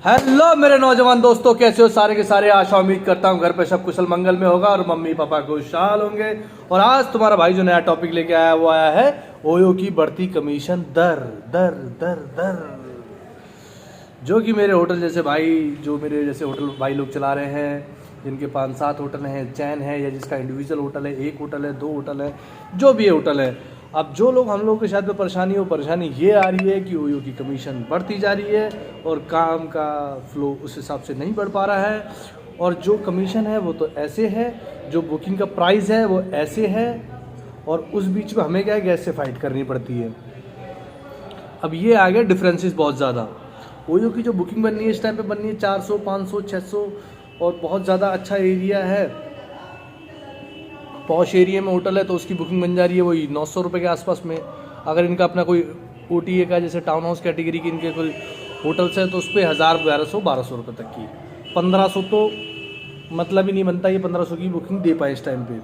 Hello मेरे नौजवान दोस्तों, कैसे हो सारे के सारे। आशा उम्मीद करता हूँ घर पे सब कुशल मंगल में होगा और मम्मी पापा खुशहाल होंगे। और आज तुम्हारा भाई जो नया टॉपिक लेके आया वो आया है ओयो की बढ़ती कमीशन दर दर दर दर। जो कि मेरे होटल जैसे भाई, जो मेरे जैसे होटल भाई लोग चला रहे हैं, जिनके 5-7 होटल हैं, चैन है, या जिसका इंडिविजुअल होटल है, 1 होटल है, 2 होटल है, जो भी होटल है। अब जो लोग हम लोग के साथ में परेशानी ये आ रही है कि ओयो की कमीशन बढ़ती जा रही है और काम का फ्लो उस हिसाब से नहीं बढ़ पा रहा है। और जो कमीशन है वो तो ऐसे है, जो बुकिंग का प्राइस है वो ऐसे है, और उस बीच में हमें क्या है, गैस से फाइट करनी पड़ती है। अब ये आ गया डिफरेंसेस बहुत ज़्यादा। ओयो की जो बुकिंग बननी है इस टाइम पे बननी है 400, 500, 600, और बहुत ज़्यादा अच्छा एरिया है, पॉश एरिया में होटल है तो उसकी बुकिंग बन जा रही है वही 900 रुपये के आसपास में। अगर इनका अपना कोई OTA का जैसे टाउन हाउस कैटेगरी की इनके कोई होटल्स हैं तो उस पर 1000, 1100, 1200 रुपये तक की। 1500 तो मतलब ही नहीं बनता ये 1500 की बुकिंग दे पाए इस टाइम पे।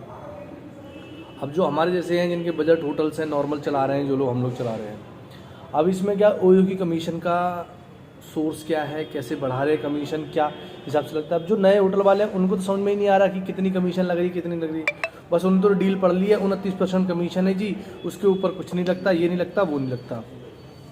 अब जो हमारे जैसे हैं जिनके बजट होटल्स हैं, नॉर्मल चला रहे हैं, जो लोग हम लोग चला रहे हैं, अब इसमें क्या ओयो की कमीशन का सोर्स क्या है, कैसे बढ़ा रहे कमीशन, क्या हिसाब से लगता है। अब जो नए होटल वाले हैं उनको तो समझ में ही नहीं आ रहा कि कितनी कमीशन लग रही, कितनी लग रही। बस उन्होंने तो डील पढ़ ली है, 29% कमीशन है जी, उसके ऊपर कुछ नहीं लगता, ये नहीं लगता, वो नहीं लगता,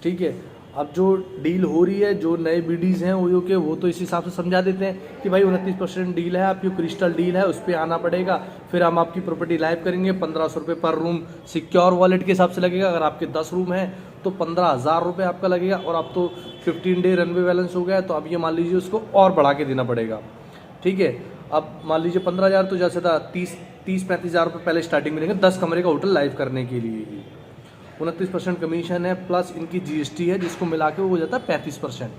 ठीक है। अब जो डील हो रही है, जो नए BDs हैं ओयो के, वो तो इस हिसाब से समझा देते हैं कि भाई 29% डील है, आपकी क्रिस्टल डील है, उस पर आना पड़ेगा, फिर हम आपकी प्रॉपर्टी लाइव करेंगे। 1500 रुपये पर रूम सिक्योर वॉलेट के हिसाब से लगेगा। अगर आपके 10 रूम हैं तो 15,000 रुपये आपका लगेगा। और अब तो 15 डे रनवे बैलेंस हो गया, तो अब ये मान लीजिए उसको और बढ़ा के देना पड़ेगा, ठीक है। अब मान लीजिए 15,000 तो जैसे था 30-35,000 रुपये पहले स्टार्टिंग में देंगे 10 कमरे का होटल लाइव करने के लिए ही। 29% कमीशन है, प्लस इनकी GST है, जिसको मिला के वो हो जाता है 35%।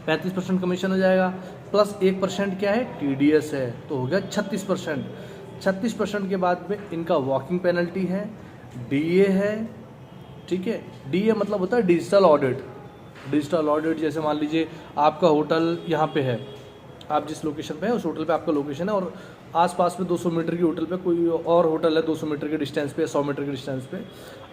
35% कमीशन हो जाएगा, प्लस 1% क्या है, TDS है, तो हो गया 36%। 36% के बाद में इनका वॉकिंग पेनल्टी है, DA है, ठीक है। DA मतलब होता है डिजिटल ऑडिट। डिजिटल ऑडिट जैसे मान लीजिए आपका होटल यहाँ पे है, आप जिस लोकेशन पे है उस होटल पे आपका लोकेशन है, और आसपास में 200 मीटर की होटल पे कोई और होटल है 200 मीटर के डिस्टेंस पे, 100 मीटर के डिस्टेंस पे।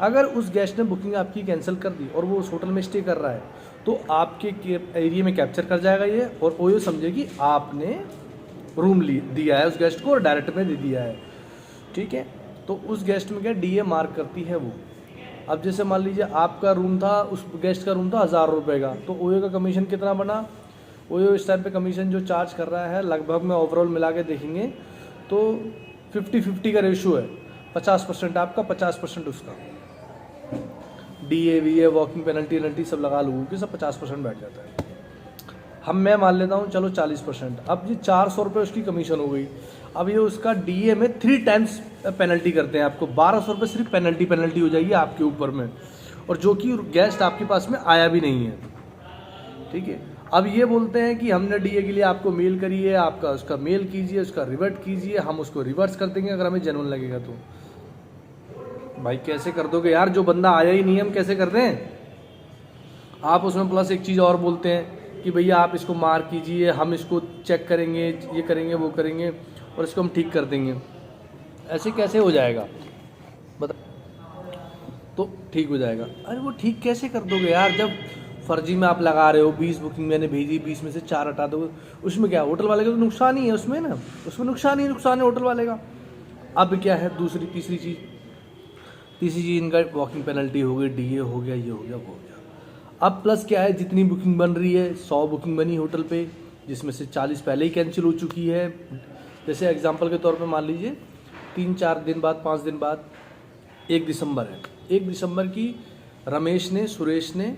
अगर उस गेस्ट ने बुकिंग आपकी कैंसिल कर दी और वो उस होटल में स्टे कर रहा है तो आपके एरिया में कैप्चर कर जाएगा ये, और ओयो समझेगी आपने रूम दिया है उस गेस्ट को और डायरेक्ट में दे दिया है, ठीक है। तो उस गेस्ट में क्या DA मार्क करती है वो। अब जैसे मान लीजिए आपका रूम था, उस गेस्ट का रूम था 1000 रुपये का, तो ओयो का कमीशन कितना बना। ओयो इस टाइम पे कमीशन जो चार्ज कर रहा है लगभग में ओवरऑल मिला के देखेंगे तो 50-50 का रेशो है। 50% आपका, 50% उसका। DA VA वॉकिंग पेनल्टी सब लगा लोगों की सब 50% बैठ जाता है। मैं मान लेता हूँ चलो 40%। अब ये 400 रुपये उसकी कमीशन हो गई। अब ये उसका DA में 3 टाइम्स पेनल्टी करते हैं आपको, 1200 रुपये सिर्फ पेनल्टी हो जाएगी आपके ऊपर में, और जो कि गेस्ट आपके पास में आया भी नहीं है, ठीक है। अब ये बोलते हैं कि हमने DA के लिए आपको मेल करी है, आपका उसका मेल कीजिए, उसका रिवर्ट कीजिए, हम उसको रिवर्स कर देंगे अगर हमें जेन्युइन लगेगा तो। भाई कैसे कर दोगे यार, जो बंदा आया ही नहीं है हम कैसे कर रहे हैं। आप उसमें प्लस एक चीज़ और बोलते हैं कि भैया आप इसको मार्क कीजिए, हम इसको चेक करेंगे, ये करेंगे, वो करेंगे, और इसको हम ठीक कर देंगे। ऐसे कैसे हो जाएगा बता, तो ठीक हो जाएगा। अरे वो ठीक कैसे कर दोगे यार, जब फर्जी में आप लगा रहे हो। 20 बुकिंग मैंने भेजी, 20 में से 4 हटा दो, उसमें क्या होटल वाले का तो नुकसान ही है, उसमें ना, उसमें नुकसान है होटल वाले का। अब क्या है तीसरी चीज़ इनका वॉकिंग पेनल्टी हो गई, DA हो गया, ये हो गया, वो हो गया। अब प्लस क्या है, जितनी बुकिंग बन रही है, 100 बुकिंग बनी होटल पे, जिसमें से 40 पहले ही कैंसिल हो चुकी है। जैसे एग्जांपल के तौर पे मान लीजिए 3-4 दिन बाद, 5 दिन बाद 1 दिसंबर है, 1 दिसंबर की रमेश ने, सुरेश ने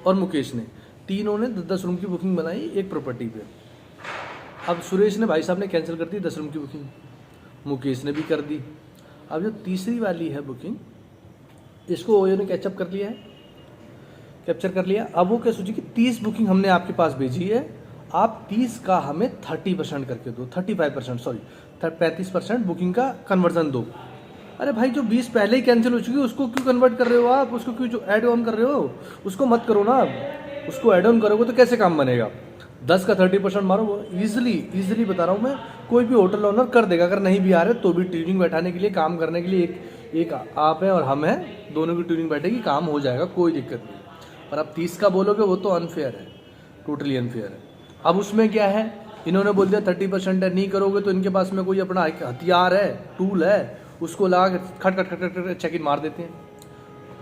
और मुकेश ने, तीनों ने 10 रूम की बुकिंग बनाई एक प्रॉपर्टी पे। अब सुरेश ने, भाई साहब ने कैंसिल कर दी 10 रूम की बुकिंग, मुकेश ने भी कर दी। अब जो तीसरी वाली है बुकिंग, इसको ओयो ने कैप्चर कर लिया। अब वो क्या सोची कि 30 बुकिंग हमने आपके पास भेजी है, आप 30 का हमें 30% करके दो, 35% बुकिंग का कन्वर्जन दो। अरे भाई जो 20 पहले ही कैंसिल हो चुकी है उसको क्यों कन्वर्ट कर रहे हो आप, उसको क्यों जो ऐड ऑन कर रहे हो, उसको मत करो ना। उसको ऐड ऑन करोगे तो कैसे काम बनेगा। 10 का 30% मारो, ईजिली बता रहा हूँ मैं, कोई भी होटल ओनर कर देगा। अगर नहीं भी आ रहे तो भी ट्यूनिंग बैठाने के लिए, काम करने के लिए एक आप हैं और हम हैं, दोनों की ट्यूनिंग बैठेगी, काम हो जाएगा, कोई दिक्कत नहीं। पर अब 30 का बोलोगे वो तो अनफेयर है। टोटली अनफेयर है। अब उसमें क्या है, इन्होंने बोल दिया 30% है, नहीं करोगे तो इनके पास में कोई अपना हथियार है, टूल है, उसको लगा के खट खट खट खट चेक इन मार देते हैं।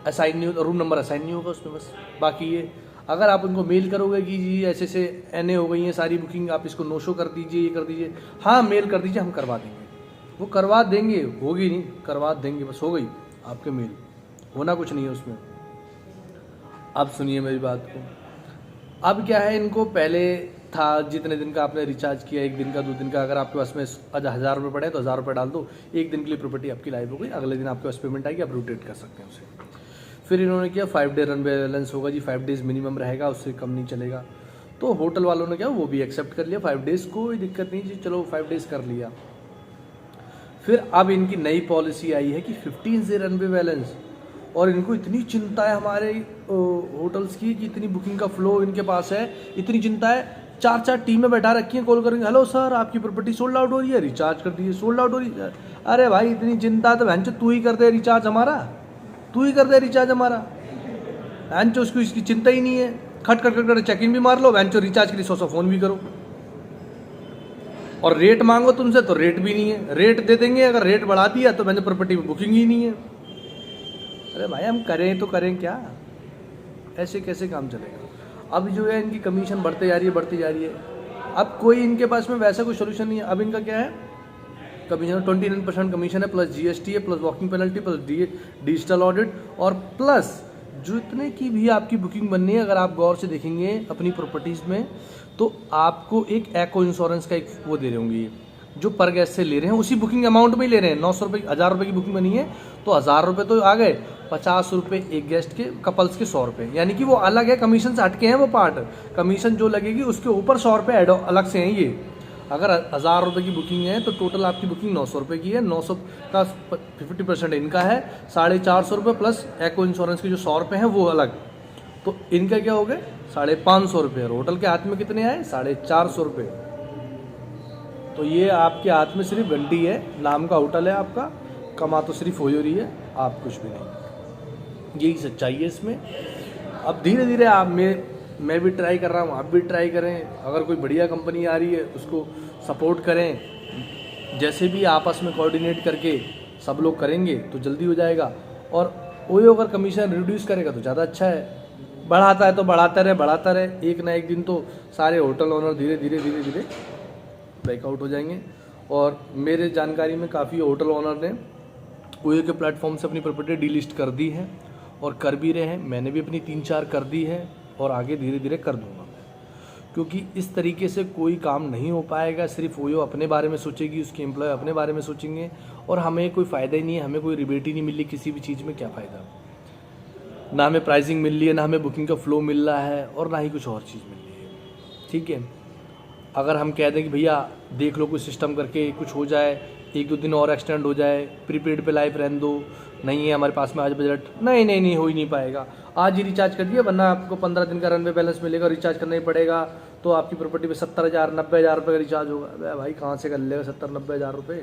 असाइन नहीं होता, रूम नंबर असाइन नहीं होगा उसमें बस। बाकी ये अगर आप उनको मेल करोगे कि जी ऐसे से एनए हो गई है सारी बुकिंग, आप इसको नो शो कर दीजिए, ये कर दीजिए, हाँ मेल कर दीजिए, हम करवा देंगे, वो करवा देंगे, होगी नहीं, करवा देंगे, बस हो गई आपके मेल, होना कुछ नहीं है उसमें। अब सुनिए मेरी बात को, अब क्या है, इनको पहले था जितने दिन का आपने रिचार्ज किया, 1 दिन का 2 दिन का, अगर आपके पास में 1000 रुपये पड़े तो 1000 रुपये डाल दो, 1 दिन के लिए प्रॉपर्टी आपकी लाइव हो गई, अगले दिन आपके पास पेमेंट आएगी, आप रोटेट कर सकते हैं उसे। फिर इन्होंने किया 5 डे रन बैलेंस होगा जी, 5 डेज़ मिनिमम रहेगा, उससे कम नहीं चलेगा। तो होटल वालों ने क्या वो भी एक्सेप्ट कर लिया, 5 डेज़ कोई दिक्कत नहीं जी, चलो 5 डेज़ कर लिया। फिर अब इनकी नई पॉलिसी आई है कि 15 से रन बैलेंस, और इनको इतनी चिंता है हमारे होटल्स की कि इतनी बुकिंग का फ्लो इनके पास है, इतनी चिंता है, 4 टीमें बैठा रखी हैं, कॉल करेंगे, हेलो सर आपकी प्रॉपर्टी सोल्ड आउट हो रही है, रिचार्ज कर दीजिए, सोल्ड आउट हो रही है। अरे भाई इतनी चिंता तो भैंचो तू ही कर दे रिचार्ज हमारा, तू ही कर दे रिचार्ज हमारा, भैंचो उसको इसकी चिंता ही नहीं है, खट खट खट चेक इन भी मार लो, भैंचो रिचार्ज के लिए 100 फ़ोन भी करो, और रेट मांगो तुमसे तो रेट भी नहीं है, रेट दे देंगे, अगर रेट बढ़ा दिया तो मैंने प्रॉपर्टी में बुकिंग ही नहीं है। अरे भाई हम करें तो करें क्या, ऐसे कैसे काम चलेगा। अब जो है इनकी कमीशन बढ़ते जा रही है, बढ़ती जा रही है। अब कोई इनके पास में वैसा कोई सोल्यूशन नहीं है। अब इनका क्या है, कमीशन 29% कमीशन है, प्लस जीएसटी है, plus walking penalty, plus digital audit, और प्लस जितने की भी आपकी बुकिंग बननी है, अगर आप गौर से देखेंगे अपनी प्रॉपर्टीज़ में तो आपको एक एको इंश्योरेंस का एक वो दे रहे होंगे, ये जो पर गेस्ट से ले रहे हैं उसी बुकिंग अमाउंट में ही ले रहे हैं। 900 रुपये 1000 रुपये की बुकिंग बनी है तो 1000 रुपये तो आ गए, 50 रुपये एक गेस्ट के, कपल्स के 100 रुपये, यानी कि वो अलग है, कमीशन से हटके हैं वो पार्ट, कमीशन जो लगेगी उसके ऊपर 100 रुपये ऐड अलग से हैं ये। अगर 1000 रुपये की बुकिंग है तो टोटल आपकी बुकिंग 900 रुपये की है, 900 का 50% इनका है, 450 रुपये, प्लस एको इंश्योरेंस के जो 100 रुपये हैं वो अलग, तो इनका क्या हो गए 550 रुपये। होटल के हाथ में कितने आए 450 रुपये। तो ये आपके हाथ में सिर्फ घंटी है, नाम का होटल है आपका, कमा तो सिर्फ हो रही है, आप कुछ भी नहीं। यही सच्चाई है इसमें। अब धीरे धीरे आप मैं भी ट्राई कर रहा हूँ, आप भी ट्राई करें, अगर कोई बढ़िया कंपनी आ रही है उसको सपोर्ट करें, जैसे भी आपस में कोऑर्डिनेट करके सब लोग करेंगे तो जल्दी हो जाएगा। और ओयो अगर कमीशन रिड्यूस करेगा तो ज़्यादा अच्छा है, बढ़ाता है तो बढ़ाता रहे, एक ना एक दिन तो सारे होटल ओनर धीरे धीरे ब्रेकआउट हो जाएंगे। और मेरे जानकारी में काफ़ी होटल ओनर ने ओयो के प्लेटफॉर्म से अपनी प्रॉपर्टी डीलिस्ट कर दी है और कर भी रहे हैं, मैंने भी अपनी 3-4 कर दी है और आगे धीरे धीरे कर दूंगा, क्योंकि इस तरीके से कोई काम नहीं हो पाएगा। सिर्फ ओयो अपने बारे में सोचेगी, उसके एम्प्लॉय अपने बारे में सोचेंगे, और हमें कोई फ़ायदा ही नहीं है, हमें कोई रिबेट ही नहीं मिल रही किसी भी चीज़ में, क्या फ़ायदा, ना हमें प्राइसिंग मिल रही है, ना हमें बुकिंग का फ्लो मिल रहा है, और ना ही कुछ और चीज़ मिल रही है। ठीक है, अगर हम कह दें कि भैया देख लो कुछ सिस्टम करके कुछ हो जाए, 1-2 दिन और एक्सटेंड हो जाए, प्रीपेड पे लाइफ रहने दो, नहीं है हमारे पास में आज बजट, नहीं हो ही नहीं पाएगा, आज ही रिचार्ज कर दिया वरना आपको 15 दिन का रनवे बैलेंस मिलेगा, रिचार्ज करना ही पड़ेगा, तो आपकी प्रॉपर्टी पे 70,000 90,000 रुपये का रिचार्ज होगा। अरे भाई कहाँ से कर लेगा 70-90 हज़ार रुपये,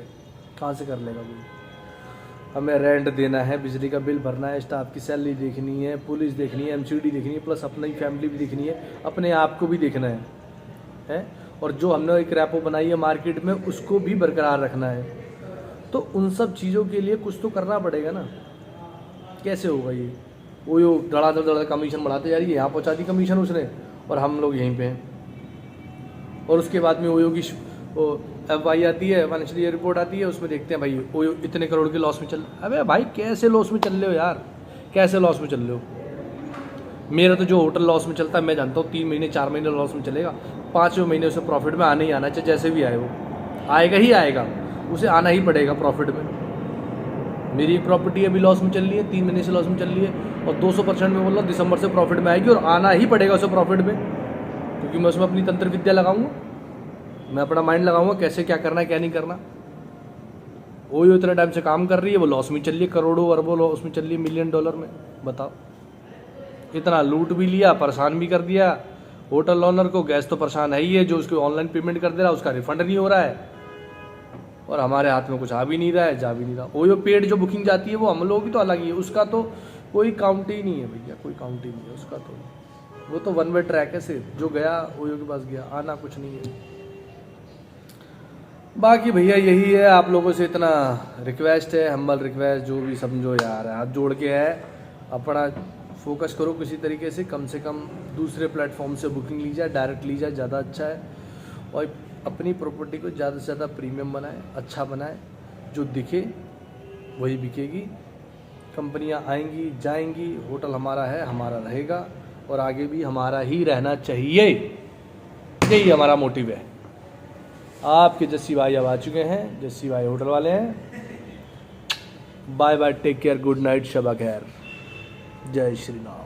कहाँ से कर लेगा कोई। हमें रेंट देना है, बिजली का बिल भरना है, स्टाफ की सैलरी देखनी है, पुलिस देखनी है, एमसीडी देखनी है, प्लस अपनी फैमिली भी देखनी है, अपने आप को भी देखना है, और जो हमने एक रैपो बनाई है मार्केट में उसको भी बरकरार रखना है। तो उन सब चीज़ों के लिए कुछ तो करना पड़ेगा ना, कैसे होगा ये। वो यो धड़ा कमीशन बढ़ाते जा रही है, यहाँ पहुँचा दी कमीशन उसने और हम लोग यहीं पे हैं। और उसके बाद में ओयो की FY आती है, फाइनेंशियल ईयर रिपोर्ट आती है, उसमें देखते हैं भाई ओयो इतने करोड़ के लॉस में चल। अबे भाई कैसे लॉस में चल रहे हो यार, कैसे लॉस में चल रहे हो। मेरा तो जो होटल लॉस में चलता है मैं जानता हूँ 3 महीने 4 महीने लॉस में चलेगा, 5वें महीने उसे प्रॉफिट में आने ही आना चाहिए, जैसे भी आए वो आएगा ही आएगा, उसे आना ही पड़ेगा प्रॉफिट में। मेरी एक प्रॉपर्टी अभी लॉस में चल रही है, 3 महीने से लॉस में चल रही है, और 200% में बोल रहा हूँ दिसंबर से प्रॉफिट में आएगी, और आना ही पड़ेगा उसे प्रॉफिट में, क्योंकि मैं उसमें अपनी तंत्र विद्या लगाऊंगा, मैं अपना माइंड लगाऊंगा कैसे क्या करना है क्या नहीं करना। ओयो इतने टाइम से काम कर रही है, वो लॉस में चल रही है, करोड़ों अरबों लॉस में चल रही है, $1 मिलियन में। बताओ, इतना लूट भी लिया, परेशान भी कर दिया होटल ओनर को। गैस तो परेशान है ही है, जो उसको ऑनलाइन पेमेंट कर दे रहा है उसका रिफंड नहीं हो रहा है, और हमारे हाथ में कुछ आ भी नहीं रहा है, जा भी नहीं रहा। ओयो पेड जो बुकिंग जाती है वो हम लोगों की तो अलग ही है, उसका तो कोई काउंट ही नहीं है भैया, कोई काउंट ही नहीं है उसका तो। वो तो वन वे ट्रैक है सिर्फ, जो गया ओयो के पास गया, आना कुछ नहीं है। बाकी भैया यही है, आप लोगों से इतना रिक्वेस्ट है, हम्बल रिक्वेस्ट, जो भी समझो यार, हाथ जोड़ के है, अपना फोकस करो किसी तरीके से कम दूसरे प्लेटफॉर्म से बुकिंग ली जाए, डायरेक्ट ली जाए, ज़्यादा अच्छा है। और अपनी प्रॉपर्टी को ज़्यादा से ज़्यादा प्रीमियम बनाए, अच्छा बनाए, जो दिखे वही बिकेगी। कंपनियां आएंगी जाएंगी, होटल हमारा है, हमारा रहेगा और आगे भी हमारा ही रहना चाहिए, यही हमारा मोटिव है। आपके जस्सी भाई अब आ चुके हैं, जस्सी भाई होटल वाले हैं। Bye bye, take care, good night, शबा खैर, जय श्री राम।